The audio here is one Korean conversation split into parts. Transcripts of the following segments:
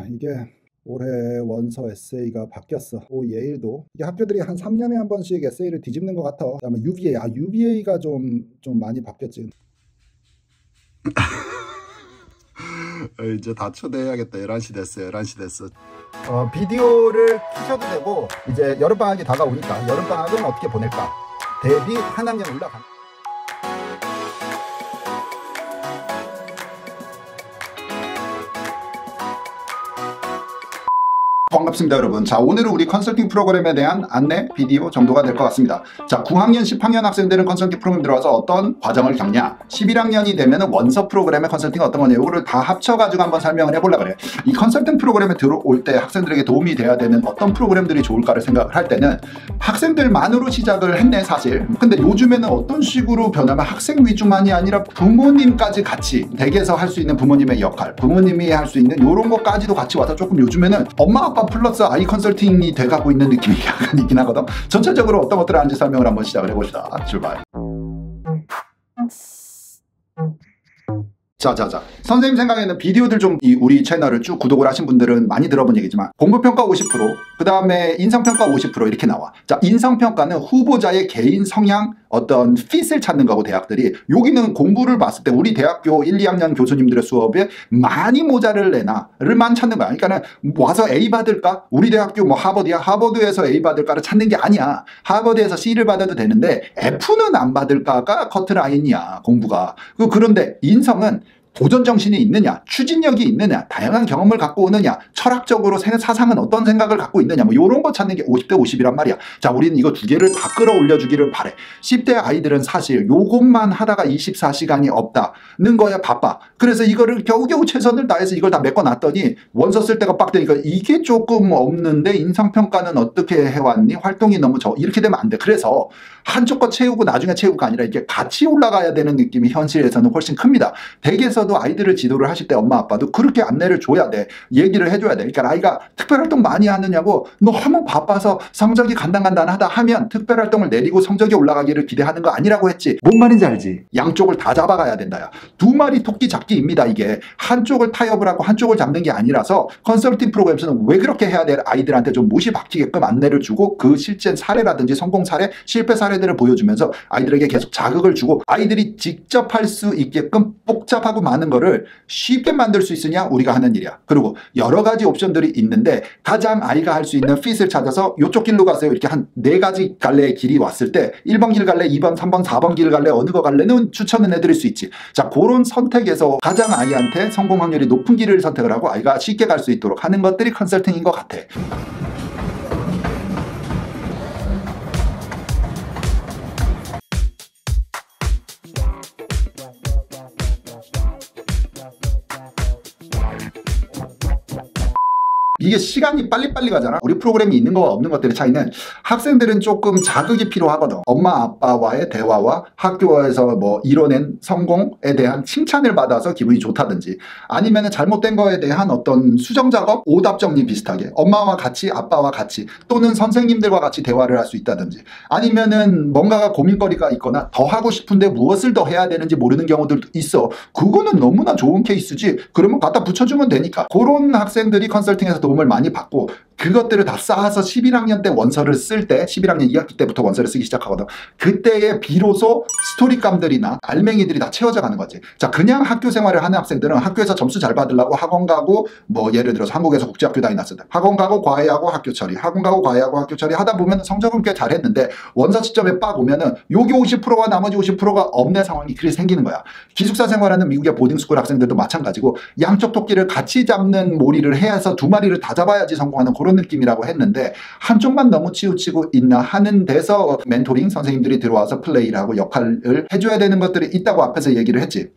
이게 올해 원서 에세이가 바뀌었어. 예일도 이게 학교들이 한 3년에 한 번씩 에세이를 뒤집는 것 같아. 그다음에 UVA, UVA가 좀 많이 바뀌었지. 이제 다 초대해야겠다. 11시 됐어. 11시 됐어. 비디오를 키셔도 되고, 이제 여름방학이 다가오니까 여름방학은 어떻게 보낼까? 대비 한 학년 올라가. 반갑습니다, 여러분. 자, 오늘은 우리 컨설팅 프로그램에 대한 안내 비디오 정도가 될 것 같습니다. 자, 9학년, 10학년 학생들은 컨설팅 프로그램 들어와서 어떤 과정을 겪냐, 11학년이 되면은 원서 프로그램의 컨설팅이 어떤 거냐, 이거를 다 합쳐가지고 한번 설명을 해보려고 그래요. 이 컨설팅 프로그램에 들어올 때 학생들에게 도움이 돼야 되는 어떤 프로그램들이 좋을까를 생각을 할 때는 학생들만으로 시작을 했네, 사실. 근데 요즘에는 어떤 식으로 변하면 학생 위주만이 아니라 부모님까지 같이 댁에서 할 수 있는 부모님의 역할, 부모님이 할 수 있는 이런 것까지도 같이 와서 조금 요즘에는 엄마 아빠 플러스 아이 컨설팅이 돼가고 있는 느낌이 약간 있긴 하거든. 전체적으로 어떤 것들을 하는지 설명을 한번 시작을 해봅시다. 출발. 자. 선생님 생각에는 비디오들 좀 우리 채널을 쭉 구독을 하신 분들은 많이 들어본 얘기지만 공부평가 50%, 그 다음에 인성평가 50% 이렇게 나와. 자, 인성평가는 후보자의 개인 성향, 어떤 핏을 찾는 거고 대학들이. 여기는 공부를 봤을 때 우리 대학교 1, 2학년 교수님들의 수업에 많이 모자를 내나를만 찾는 거야. 그러니까는 와서 A 받을까? 우리 대학교 뭐 하버드야? 하버드에서 A 받을까를 찾는 게 아니야. 하버드에서 C를 받아도 되는데 F는 안 받을까가 커트라인이야, 공부가. 그런데 인성은 도전 정신이 있느냐, 추진력이 있느냐, 다양한 경험을 갖고 오느냐, 철학적으로 사상은 어떤 생각을 갖고 있느냐, 뭐 이런 거 찾는 게 50대 50이란 말이야. 자, 우리는 이거 두 개를 다 끌어올려 주기를 바래. 10대 아이들은 사실 요것만 하다가 24시간이 없다는 거야. 바빠. 그래서 이거를 겨우겨우 최선을 다해서 이걸 다 메꿔놨더니 원서 쓸 때가 빡되니까 이게 조금 없는데 인성평가는 어떻게 해왔니? 활동이 너무 이렇게 되면 안 돼. 그래서 한쪽 거 채우고 나중에 채우고가 아니라 이렇게 같이 올라가야 되는 느낌이 현실에서는 훨씬 큽니다. 댁에서도 아이들을 지도를 하실 때 엄마 아빠도 그렇게 안내를 줘야 돼. 얘기를 해줘야 돼. 그러니까 아이가 특별활동 많이 하느냐고 너무 바빠서 성적이 간당간당하다 하면 특별활동을 내리고 성적이 올라가기를 기대하는 거 아니라고 했지. 뭔 말인지 알지? 양쪽을 다 잡아가야 된다야. 두 마리 토끼 잡기입니다. 이게 한쪽을 타협을 하고 한쪽을 잡는 게 아니라서 컨설팅 프로그램에서는 왜 그렇게 해야 될 아이들한테 좀 못이 박히게끔 안내를 주고 그 실제 사례라든지 성공 사례, 실패 사례들을 보여주면서 아이들에게 계속 자극을 주고 아이들이 직접 할 수 있게끔 복잡하고 많은 거를 쉽게 만들 수 있으냐 우리가 하는 일이야. 그리고 여러 가지 옵션들이 있는데 가장 아이가 할 수 있는 핏을 찾아서 이쪽 길로 가세요. 이렇게 한 4가지 갈래의 길이 왔을 때 1번 길 갈래, 2번, 3번, 4번 길 갈래, 어느 거 갈래는 추천은 해드릴 수 있지. 자, 그런 선택에서 가장 아이한테 성공 확률이 높은 길을 선택을 하고 아이가 쉽게 갈 수 있도록 하는 것들이 컨설팅인 것 같아. 이게 시간이 빨리빨리 가잖아. 우리 프로그램이 있는 거와 없는 것들의 차이는 학생들은 조금 자극이 필요하거든. 엄마 아빠와의 대화와 학교에서 뭐 이뤄낸 성공에 대한 칭찬을 받아서 기분이 좋다든지 아니면 잘못된 거에 대한 어떤 수정작업, 오답 정리 비슷하게 엄마와 같이 아빠와 같이 또는 선생님들과 같이 대화를 할 수 있다든지 아니면은 뭔가가 고민거리가 있거나 더 하고 싶은데 무엇을 더 해야 되는지 모르는 경우들도 있어. 그거는 너무나 좋은 케이스지. 그러면 갖다 붙여주면 되니까. 그런 학생들이 컨설팅에서 도움을 많이 받고 그것들을 다 쌓아서 11학년 때 원서를 쓸 때 11학년 2학기 때부터 원서를 쓰기 시작하거든. 그때에 비로소 스토리감들이나 알맹이들이 다 채워져 가는 거지. 자, 그냥 학교 생활을 하는 학생들은 학교에서 점수 잘 받으려고 학원 가고 뭐 예를 들어서 한국에서 국제학교 다니났을 때 학원 가고 과외하고 학교 처리, 학원 가고 과외하고 학교 처리 하다 보면 성적은 꽤 잘했는데 원서 시점에 빡 오면은 여기 50%가 나머지 50%가 없는 상황이 그렇게 생기는 거야. 기숙사 생활하는 미국의 보딩스쿨 학생들도 마찬가지고 양쪽 토끼를 같이 잡는 몰이를 해서 두 마리를 다 잡아야지 성공하는 그런 느낌이라고 했는데 한쪽만 너무 치우치고 있나 하는 데서 멘토링 선생님들이 들어와서 플레이를 하고 역할을 해줘야 되는 것들이 있다고 앞에서 얘기를 했지.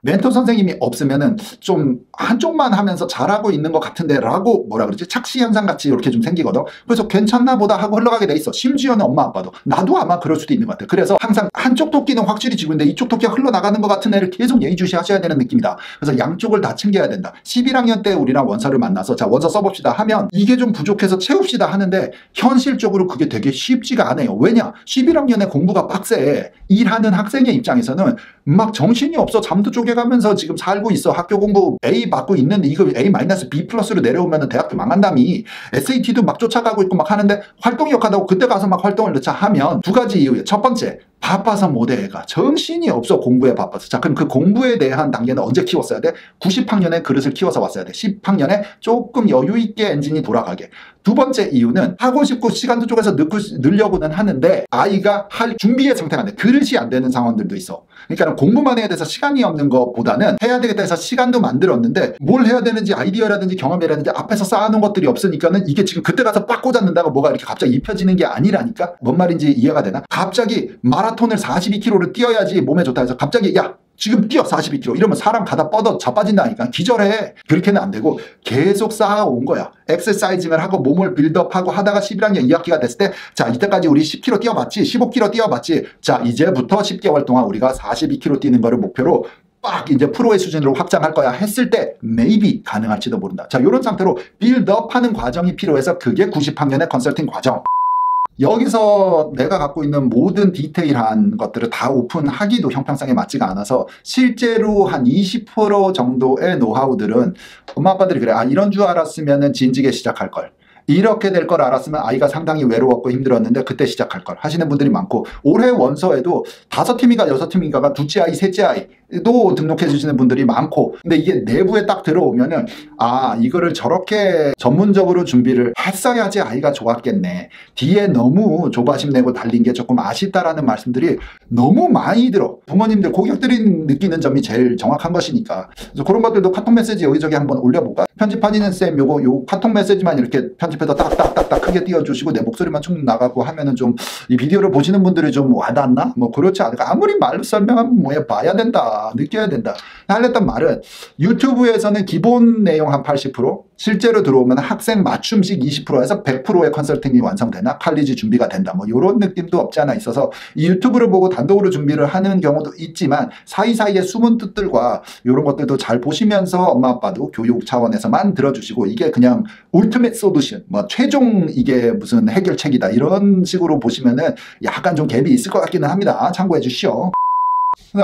멘토 선생님이 없으면은 좀 한쪽만 하면서 잘하고 있는 것 같은데 라고 뭐라 그러지? 착시 현상 같이 이렇게 좀 생기거든. 그래서 괜찮나 보다 하고 흘러가게 돼 있어. 심지어는 엄마 아빠도. 나도 아마 그럴 수도 있는 것 같아. 그래서 항상 한쪽 토끼는 확실히 지고 있는데 이쪽 토끼가 흘러나가는 것 같은 애를 계속 예의주시 하셔야 되는 느낌이다. 그래서 양쪽을 다 챙겨야 된다. 11학년 때 우리랑 원서를 만나서 자 원서 써봅시다 하면 이게 좀 부족해서 채웁시다 하는데 현실적으로 그게 되게 쉽지가 않아요. 왜냐? 11학년에 공부가 빡세. 일하는 학생의 입장에서는 막 정신이 없어. 잠도 쪼개가면서 지금 살고 있어. 학교 공부 A 받고 있는데 이거 A-B+로 내려오면 대학교 망한다미. SAT도 막 쫓아가고 있고 막 하는데 활동 역하다고 그때 가서 막 활동을 넣자 하면 두 가지 이유예요. 첫 번째, 바빠서 못해 애가. 정신이 없어. 공부에 바빠서. 자 그럼 그 공부에 대한 단계는 언제 키웠어야 돼? 90학년에 그릇을 키워서 왔어야 돼. 10학년에 조금 여유 있게 엔진이 돌아가게. 두 번째 이유는 하고 싶고 시간도 쪼개서 늘려고는 하는데 아이가 할 준비의 상태가 안 돼. 그릇이 안 되는 상황들도 있어. 그러니까 공부만 해야 돼서 시간이 없는 것보다는 해야 되겠다 해서 시간도 만들었는데 뭘 해야 되는지 아이디어라든지 경험이라든지 앞에서 쌓아놓은 것들이 없으니까는 이게 지금 그때 가서 빡 꽂았는다고 뭐가 이렇게 갑자기 입혀지는 게 아니라니까. 뭔 말인지 이해가 되나? 갑자기 마라톤을 42km를 뛰어야지 몸에 좋다 해서 갑자기 야 지금 뛰어 42km 이러면 사람 가다 뻗어 자빠진다니까. 기절해. 그렇게는 안 되고 계속 쌓아온 거야. 엑서사이징을 하고 몸을 빌드업하고 하다가 11학년 2학기가 됐을 때 자 이때까지 우리 10km 뛰어봤지 15km 뛰어봤지 자 이제부터 10개월 동안 우리가 42km 뛰는 거를 목표로 빡 이제 프로의 수준으로 확장할 거야 했을 때 maybe 가능할지도 모른다. 자 이런 상태로 빌드업하는 과정이 필요해서 그게 90학년의 컨설팅 과정. 여기서 내가 갖고 있는 모든 디테일한 것들을 다 오픈하기도 형평성에 맞지가 않아서 실제로 한 20% 정도의 노하우들은 엄마 아빠들이 그래. 아 이런 줄 알았으면 진지게 시작할 걸. 이렇게 될 걸 알았으면 아이가 상당히 외로웠고 힘들었는데 그때 시작할 걸 하시는 분들이 많고 올해 원서에도 5팀인가 6팀인가가 둘째 아이 셋째 아이도 등록해 주시는 분들이 많고 근데 이게 내부에 딱 들어오면은 아 이거를 저렇게 전문적으로 준비를 했어야지 아이가 좋았겠네. 뒤에 너무 조바심 내고 달린 게 조금 아쉽다라는 말씀들이 너무 많이 들어. 부모님들 고객들이 느끼는 점이 제일 정확한 것이니까. 그래서 그런 것들도 카톡 메시지 여기저기 한번 올려볼까? 편집하시는 쌤 요 카톡 메시지만 이렇게 편집해서 딱딱딱딱 크게 띄워주시고 내 목소리만 쭉 나가고 하면은 좀 이 비디오를 보시는 분들이 좀 와닿나? 뭐 그렇지 않을까? 아무리 말로 설명하면 뭐야 봐야 된다. 느껴야 된다. 하려던 말은 유튜브에서는 기본 내용 한 80% 실제로 들어오면 학생 맞춤식 20%에서 100%의 컨설팅이 완성되나 칼리지 준비가 된다. 뭐 이런 느낌도 없지 않아 있어서 이 유튜브를 보고 단독으로 준비를 하는 경우도 있지만 사이사이의 숨은 뜻들과 이런 것들도 잘 보시면서 엄마 아빠도 교육 차원에서만 들어주시고 이게 그냥 울티메트 솔루션 뭐 최종 이게 무슨 해결책이다 이런 식으로 보시면은 약간 좀 갭이 있을 것 같기는 합니다. 참고해 주시오.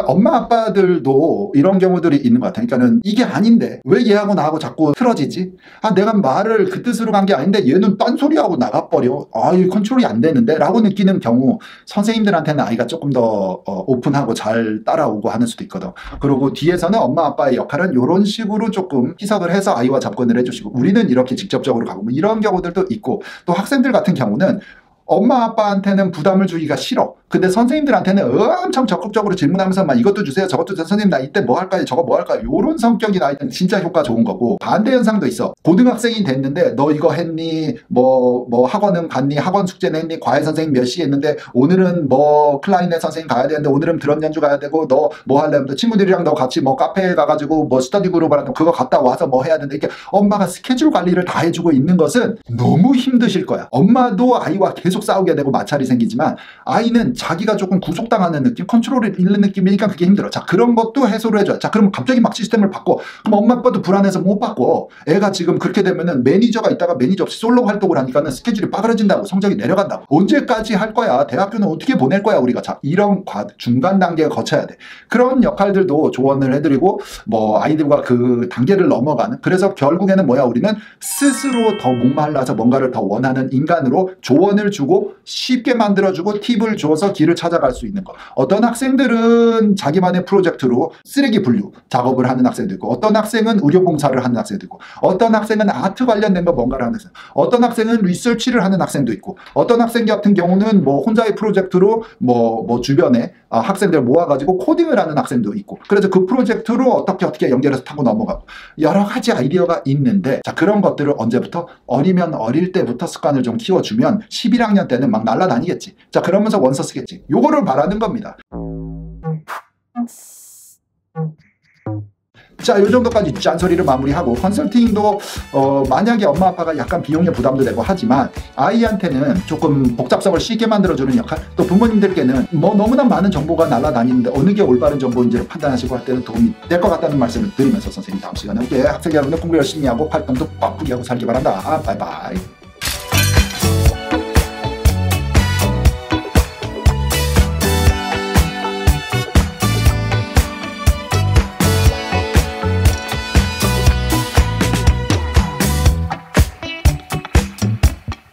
엄마 아빠들도 이런 경우들이 있는 것 같아요. 그러니까는 이게 아닌데 왜 얘하고 나하고 자꾸 틀어지지? 아 내가 말을 그 뜻으로 간 게 아닌데 얘는 딴소리하고 나가버려. 아 이 컨트롤이 안 되는데 라고 느끼는 경우 선생님들한테는 아이가 조금 더 오픈하고 잘 따라오고 하는 수도 있거든. 그리고 뒤에서는 엄마 아빠의 역할은 이런 식으로 조금 희석을 해서 아이와 접근을 해주시고 우리는 이렇게 직접적으로 가고 뭐 이런 경우들도 있고 또 학생들 같은 경우는 엄마 아빠한테는 부담을 주기가 싫어. 근데 선생님들한테는 엄청 적극적으로 질문하면서 막 이것도 주세요 저것도 주세요 선생님 나 이때 뭐 할까요 저거 뭐 할까요 요런 성격이 나이는 진짜 효과 좋은 거고 반대 현상도 있어. 고등학생이 됐는데 너 이거 했니 뭐 학원은 갔니 학원 숙제는 했니 과외 선생님 몇 시에 했는데 오늘은 뭐 클라리넷 선생님 가야 되는데 오늘은 드럼 연주 가야 되고 너 뭐 할래 친구들이랑 너 같이 뭐 카페에 가가지고 뭐 스터디 그룹 하라고 그거 갔다 와서 뭐 해야 되는데 이렇게 엄마가 스케줄 관리를 다 해주고 있는 것은 너무 힘드실 거야. 엄마도 아이와 계속 싸우게 되고 마찰이 생기지만 아이는 자기가 조금 구속당하는 느낌, 컨트롤을 잃는 느낌이니까 그게 힘들어. 자, 그런 것도 해소를 해줘요. 자, 그럼 갑자기 막 시스템을 바꿔. 그럼 엄마 아빠도 불안해서 못 바꿔. 애가 지금 그렇게 되면은 매니저가 있다가 매니저 없이 솔로 활동을 하니까는 스케줄이 빠그러진다고 성적이 내려간다고. 언제까지 할 거야? 대학교는 어떻게 보낼 거야? 우리가. 자, 이런 중간 단계를 거쳐야 돼. 그런 역할들도 조언을 해드리고 뭐 아이들과 그 단계를 넘어가는. 그래서 결국에는 뭐야? 우리는 스스로 더 목말라서 뭔가를 더 원하는 인간으로 조언을 주고 쉽게 만들어주고 팁을 줘서 길을 찾아갈 수 있는 것. 어떤 학생들은 자기만의 프로젝트로 쓰레기 분류 작업을 하는 학생도 있고 어떤 학생은 의료봉사를 하는 학생도 있고 어떤 학생은 아트 관련된 거 뭔가를 하는 학생 어떤 학생은 리서치를 하는 학생도 있고 어떤 학생 같은 경우는 뭐 혼자의 프로젝트로 뭐 주변에 학생들 모아가지고 코딩을 하는 학생도 있고 그래서 그 프로젝트로 어떻게 연결해서 타고 넘어가고 여러 가지 아이디어가 있는데 자 그런 것들을 언제부터 어리면 어릴 때부터 습관을 좀 키워주면 11학년 때는 막 날라다니겠지. 자 그러면서 원서 쓰겠지. 요거를 말하는 겁니다. 자, 이 정도까지 짠소리를 마무리하고 컨설팅도 만약에 엄마 아빠가 약간 비용에 부담도 되고 하지만 아이한테는 조금 복잡성을 쉽게 만들어주는 역할, 또 부모님들께는 뭐 너무나 많은 정보가 날아다니는데 어느 게 올바른 정보인지를 판단하시고 할 때는 도움이 될 것 같다는 말씀을 드리면서 선생님 다음 시간에 함께 학생 여러분들 공부 열심히 하고 활동도 바쁘게 하고 살기 바란다. 바이바이.